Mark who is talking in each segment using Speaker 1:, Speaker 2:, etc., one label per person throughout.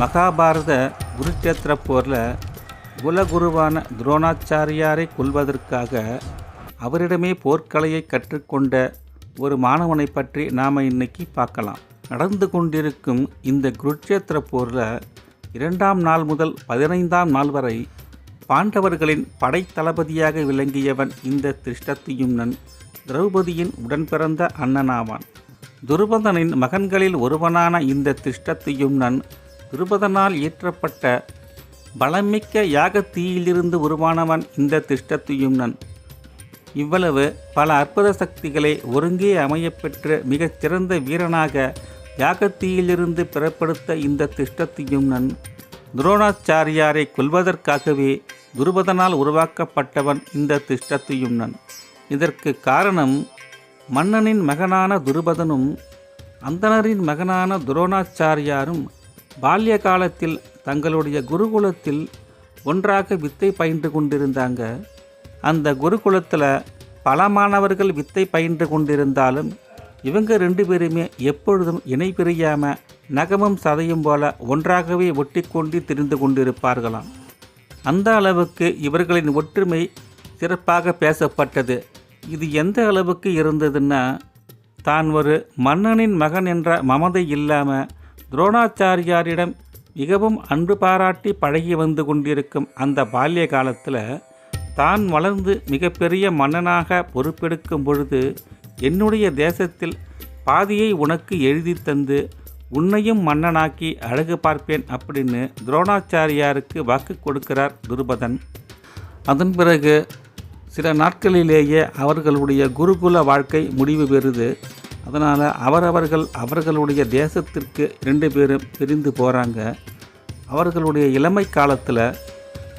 Speaker 1: மகாபாரத குருட்சேத்திர போரில் குலகுருவான துரோணாச்சாரியாரை கொல்வதற்காக அவரிடமே போர்க்கலையை கற்றுக்கொண்ட ஒரு மாணவனை பற்றி நாம் இன்னைக்கு பார்க்கலாம். நடந்து கொண்டிருக்கும் இந்த குருட்சேத்திர போரில் 2ஆம் நாள் முதல் 15ஆம் நாள் வரை பாண்டவர்களின் படைத்தளபதியாக விளங்கியவன் இந்த திருஷ்டத்யும்னன் திரௌபதியின் உடன்பிறந்த அண்ணனாவான். துருபதனின் மகன்களில் ஒருவனான இந்த திருஷ்டத்யும்னன் துருபதனால் இயற்றப்பட்ட பலமிக்க யாக தீயிலிருந்து உருவானவன் இந்த திருஷ்டத்யும்னன். இவ்வளவு பல அற்புத சக்திகளை ஒருங்கே அமையப்பெற்று மிகச் சிறந்த வீரனாக யாகத்தீயிலிருந்து பிறப்படுத்த இந்த திருஷ்டத்யும்னன் துரோணாச்சாரியாரை கொல்வதற்காகவே துருபதனால் உருவாக்கப்பட்டவன் இந்த திருஷ்டத்யும்னன். இதற்கு காரணம் மன்னனின் மகனான துருபதனும் அந்தணரின் மகனான துரோணாச்சாரியாரும் பால்ய காலத்தில் தங்களுடைய குருகுலத்தில் ஒன்றாக வித்தை பயின்று கொண்டிருந்தாங்க. அந்த குருகுலத்தில் பல மாணவர்கள் வித்தை பயின்று கொண்டிருந்தாலும் இவங்க 2 பேருமே எப்பொழுதும் இணை பிரியாமல் நகமும் சதையும் போல ஒன்றாகவே ஒட்டி கொண்டு திரிந்து கொண்டிருப்பார்களாம். அந்த அளவுக்கு இவர்களின் ஒற்றுமை சிறப்பாக பேசப்பட்டது. இது எந்த அளவுக்கு இருந்ததுன்னா, தான் ஒரு மன்னனின் மகன் என்ற மமதை இல்லாமல் துரோணாச்சாரியாரிடம் மிகவும் அன்பு பாராட்டி பழகி வந்து கொண்டிருக்கும் அந்த பால்ய காலத்தில் தான் வளர்ந்து மிகப்பெரிய மன்னனாக பொறுப்பெடுக்கும் பொழுது என்னுடைய தேசத்தில் பாதியை உனக்கு எழுதி தந்து உன்னையும் மன்னனாக்கி அழகு பார்ப்பேன் அப்படின்னு துரோணாச்சாரியாருக்கு வாக்கு கொடுக்கிறார் துருபதன். அதன் பிறகு சில நாட்களிலேயே அவர்களுடைய குருகுல வாழ்க்கை முடிவு பெறுது. அதனால் அவர்களுடைய தேசத்திற்கு 2 பேரும் பிரிந்து போகிறாங்க. அவர்களுடைய இளமை காலத்தில்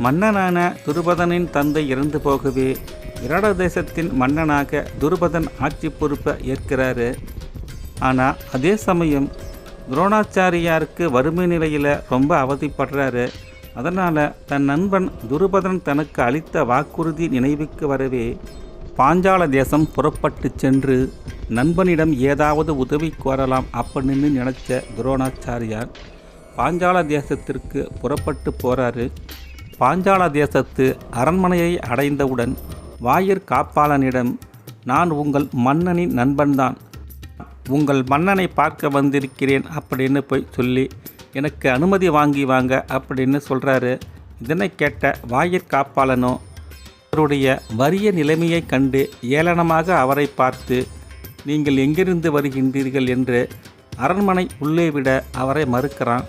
Speaker 1: மன்னனான துருபதனின் தந்தை இறந்து போகவே விராட தேசத்தின் மன்னனாக துருபதன் ஆட்சி பொறுப்பை ஏற்கிறாரு. ஆனால் அதே சமயம் துரோணாச்சாரியாருக்கு வறுமை நிலையில் ரொம்ப அவதிப்படுறாரு. அதனால் தன் நண்பன் துருபதன் தனக்கு அளித்த வாக்குறுதி நினைவுக்கு வரவே பாஞ்சால தேசம் புறப்பட்டு சென்று நண்பனிடம் ஏதாவது உதவி கோரலாம் அப்படின்னு நினச்ச துரோணாச்சாரியார் பாஞ்சால தேசத்திற்கு புறப்பட்டு போகிறாரு. பாஞ்சால தேசத்து அரண்மனையை அடைந்தவுடன் வாயிற் காப்பாளனிடம், நான் உங்கள் மன்னனின் நண்பன்தான், உங்கள் மன்னனை பார்க்க வந்திருக்கிறேன் அப்படின்னு போய் சொல்லி எனக்கு அனுமதி வாங்கி வாங்க அப்படின்னு சொல்கிறாரு. இதனை கேட்ட வாயிற் காப்பாளனோ அவருடைய வறிய நிலைமையை கண்டு ஏளனமாக அவரை பார்த்து, நீங்கள் எங்கிருந்து வருகின்றீர்கள் என்று அரண்மனை உள்ளே விட அவரை மறுக்கிறான்.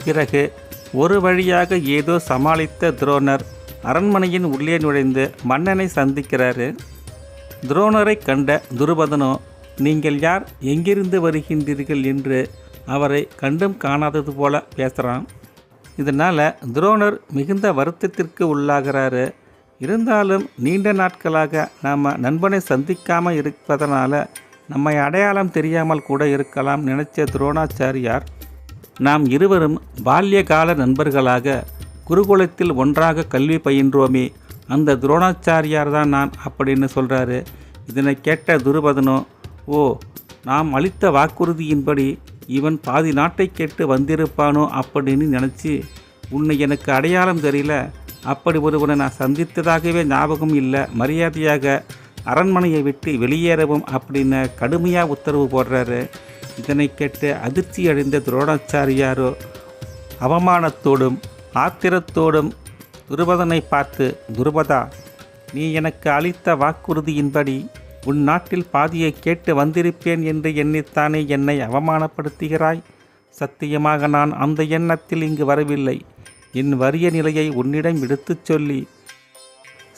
Speaker 1: பிறகு ஒரு வழியாக ஏதோ சமாளித்த துரோணர் அரண்மனையின் உள்ளே நுழைந்து மன்னனை சந்திக்கிறாரு. துரோணரை கண்ட துருபதனோ, நீங்கள் யார், எங்கிருந்து வருகின்றீர்கள் என்று அவரை கண்டும் காணாதது போல பேசுகிறான். இதனால் துரோணர் மிகுந்த வருத்தத்திற்கு உள்ளாகிறாரு. இருந்தாலும் நீண்ட நாட்களாக நாம் நண்பனை சந்திக்காமல் இருப்பதனால நம்மை அடையாளம் தெரியாமல் கூட இருக்கலாம் நினைச்ச துரோணாச்சாரியார், நாம் இருவரும் பால்யகால நண்பர்களாக குருகுலத்தில் ஒன்றாக கல்வி பயின்றோமே, அந்த துரோணாச்சாரியார் தான் நான் அப்படின்னு சொல்கிறாரு. இதனை கேட்ட துருபதனோ, ஓ, நாம் அளித்த வாக்குறுதியின்படி இவன் பாதி நாட்டை கேட்டு வந்திருப்பானோ அப்படின்னு நினச்சி, உன்னை எனக்கு அடையாளம் தெரியல, அப்படி ஒருவனை நான் சந்தித்ததாகவே ஞாபகம் இல்லை, மரியாதையாக அரண்மனையை விட்டு வெளியேறவும் அப்படின்னு கடுமையாக உத்தரவு போடுறாரு. இதனை கேட்டு அதிர்ச்சி அடைந்த துரோணாச்சாரியாரோ அவமானத்தோடும் ஆத்திரத்தோடும் துருபதனை பார்த்து, துருபதா, நீ எனக்கு அளித்த வாக்குறுதியின்படி உன் நாட்டில் பாதியை கேட்டு வந்திருப்பேன் என்று எண்ணித்தானே என்னை அவமானப்படுத்துகிறாய்? சத்தியமாக நான் அந்த எண்ணத்தில் இங்கு வரவில்லை. என் வறிய நிலையை உன்னிடம் எடுத்துச் சொல்லி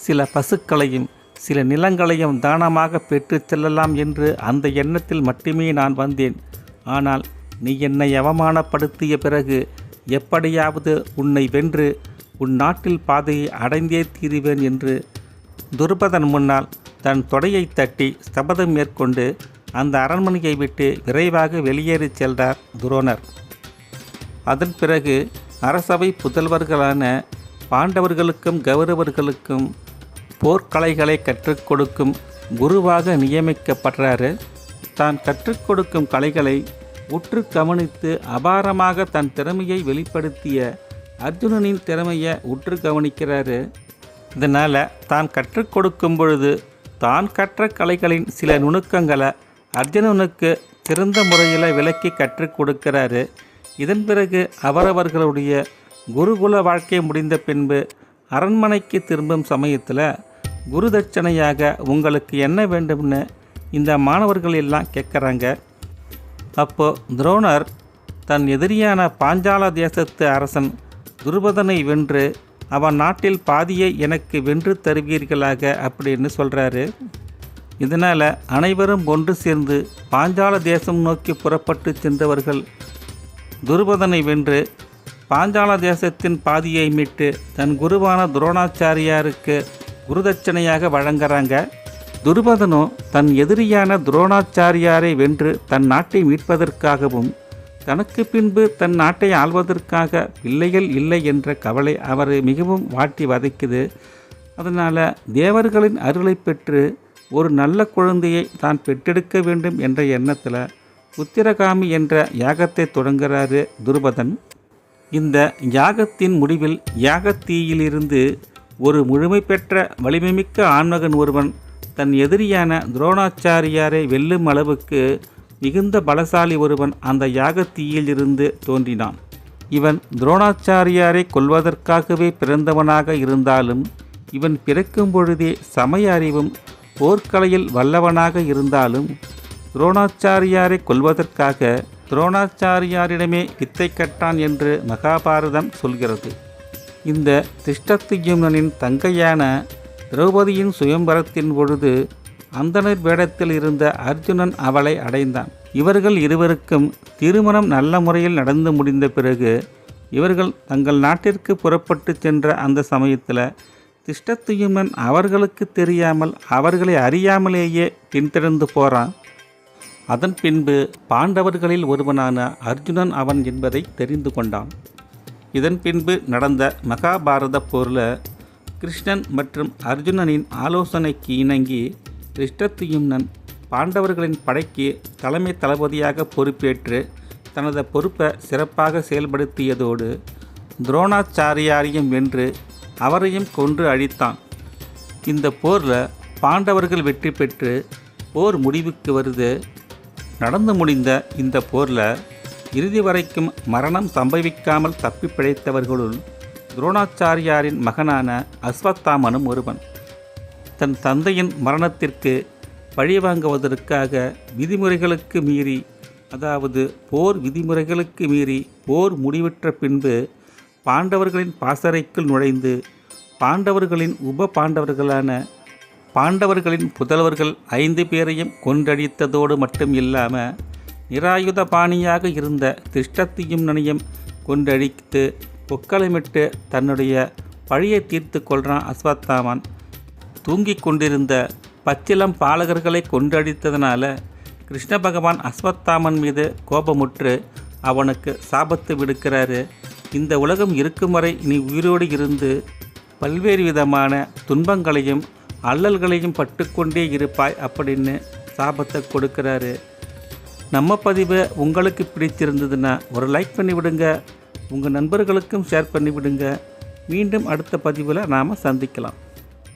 Speaker 1: சில பசுக்களையும் சில நிலங்களையும் தானமாக பெற்றுச் செல்லலாம் என்று அந்த எண்ணத்தில் மட்டுமே நான் வந்தேன். ஆனால் நீ என்னை அவமானப்படுத்திய பிறகு எப்படியாவது உன்னை வென்று உன் நாட்டில் பாதையை அடைந்தே தீருவேன் என்று துருபதன் முன்னால் தன் தொடையை தட்டி சபதம் மேற்கொண்டு அந்த அரண்மனையை விட்டு விரைவாக வெளியேறி சென்றார் துரோணர். அதன் பிறகு அரசவை புதல்வர்களான பாண்டவர்களுக்கும் கௌரவர்களுக்கும் போர்க்கலைகளை கற்றுக் கொடுக்கும் குருவாக நியமிக்கப்படுறாரு. தான் கற்றுக் கொடுக்கும் கலைகளை உற்று கவனித்து அபாரமாக தன் திறமையை வெளிப்படுத்திய அர்ஜுனனின் திறமையை உற்று கவனிக்கிறாரு. இதனால் தான் கற்றுக் கொடுக்கும் பொழுது தான் கற்ற கலைகளின் சில நுணுக்கங்களை அர்ஜுனனுக்கு சிறந்த முறையில் விளக்கி கற்றுக் கொடுக்கிறாரு. இதன் பிறகு அவரவர்களுடைய குருகுல வாழ்க்கை முடிந்த பின்பு அரண்மனைக்கு திரும்பும் சமயத்தில் குரு தட்சணையாக உங்களுக்கு என்ன வேண்டும்னு இந்த மாணவர்கள் எல்லாம் கேட்குறாங்க. அப்போது துரோணர் தன் எதிரியான பாஞ்சால தேசத்து அரசன் துருபதனை வென்று அவன் நாட்டில் பாதியை எனக்கு வென்று தருவீர்களாக அப்படின்னு சொல்கிறாரு. இதனால் அனைவரும் ஒன்று சேர்ந்து பாஞ்சால தேசம் நோக்கி புறப்பட்டு சென்றவர்கள் துருபதனை வென்று பாஞ்சால தேசத்தின் பாதியை மீட்டு தன் குருவான துரோணாச்சாரியாருக்கு குருதட்சணையாக வழங்குறாங்க. துருபதனோ தன் எதிரியான துரோணாச்சாரியாரை வென்று தன் நாட்டை மீட்பதற்காகவும் தனக்கு பின்பு தன் நாட்டை ஆள்வதற்காக பிள்ளைகள் இல்லை என்ற கவலை அவரை மிகவும் வாட்டி வதைக்குது. அதனால் தேவர்களின் அருளை பெற்று ஒரு நல்ல குழந்தையை தான் பெற்றெடுக்க வேண்டும் என்ற எண்ணத்தில் உத்திரகாமி என்ற யாகத்தை தொடங்குகிறாரு துருபதன். இந்த யாகத்தின் முடிவில் யாகத்தீயிலிருந்து ஒரு முழுமை பெற்ற வலிமைமிக்க ஆண்மகன் ஒருவன் தன் எதிரியான துரோணாச்சாரியாரை வெல்லும் அளவுக்கு மிகுந்த பலசாலி ஒருவன் அந்த யாகத்தீயில் இருந்து தோன்றினான். இவன் துரோணாச்சாரியாரை கொல்வதற்காகவே பிறந்தவனாக இருந்தாலும் இவன் பிறக்கும் பொழுதே சமய அறிவும் போர்க்கலையில் வல்லவனாக இருந்தாலும் துரோணாச்சாரியாரை கொல்வதற்காக துரோணாச்சாரியாரிடமே வித்தை கட்டான் என்று மகாபாரதம் சொல்கிறது. இந்த திருஷ்டத்யும்னனின் தங்கையான திரௌபதியின் சுயம்பரத்தின் பொழுது அந்தணர் வேடத்தில் இருந்த அர்ஜுனன் அவளை அடைந்தான். இவர்கள் இருவருக்கும் திருமணம் நல்ல முறையில் நடந்து முடிந்த பிறகு இவர்கள் தங்கள் நாட்டிற்கு புறப்பட்டு சென்ற அந்த சமயத்தில் திருஷ்டத்யும்னன் அவர்களுக்கு தெரியாமல் அவர்களை அறியாமலேயே பின்தொடர்ந்து போகிறான். அதன் பின்பு பாண்டவர்களில் ஒருவனான அர்ஜுனன் அவன் என்பதை தெரிந்து கொண்டான். இதன் பின்பு நடந்த மகாபாரத போரில் கிருஷ்ணன் மற்றும் அர்ஜுனனின் ஆலோசனைக்கு இணங்கி திருஷ்டத்யும்னன் பாண்டவர்களின் படைக்கு தலைமை தளபதியாக பொறுப்பேற்று தனது பொறுப்பை சிறப்பாக செயல்படுத்தியதோடு துரோணாச்சாரியாரையும் வென்று அவரையும் கொன்று அழித்தான். இந்த போரில் பாண்டவர்கள் வெற்றி பெற்று போர் முடிவுக்கு வருது. நடந்து முடிந்த இந்த போரில் இறுதி வரைக்கும் மரணம் சம்பவிக்காமல் தப்பி பிழைத்தவர்களுள் துரோணாச்சாரியாரின் மகனான அஸ்வத்தாமனும் ஒருவன். தன் தந்தையின் மரணத்திற்கு பழிவாங்குவதற்காக விதிமுறைகளுக்கு மீறி, அதாவது போர் விதிமுறைகளுக்கு மீறி போர் முடிவுற்ற பின்பு பாண்டவர்களின் பாசறைக்குள் நுழைந்து பாண்டவர்களின் உப பாண்டவர்களான பாண்டவர்களின் புதல்வர்கள் 5 பேரையும் கொன்றடித்ததோடு மட்டும் இல்லாமல் நிராயுத பாணியாக இருந்த திருஷ்டத்யும்னனையும் கொன்றடித்து பொக்களமிட்டு தன்னுடைய பழியை தீர்த்து கொள்கிறான் அஸ்வத்தாமன். தூங்கிக் கொண்டிருந்த பச்சிலம் பாலகர்களை கொன்றடித்ததனால கிருஷ்ண பகவான் அஸ்வத்தாமன் மீது கோபமுற்று அவனுக்கு சாபத்து விடுக்கிறாரு. இந்த உலகம் இருக்கும் வரை நீ உயிரோடு இருந்து பல்வேறு விதமான துன்பங்களையும் அல்லல்களையும் பட்டுக்கொண்டே இருப்பாய் அப்படின்னு சாபத்தை கொடுக்கிறாரு. நம்ம பதிவை உங்களுக்கு பிடித்திருந்ததுன்னா ஒரு லைக் பண்ணிவிடுங்க, உங்கள் நண்பர்களுக்கும் ஷேர் பண்ணிவிடுங்க. மீண்டும் அடுத்த பதிவில் நாம் சந்திக்கலாம்.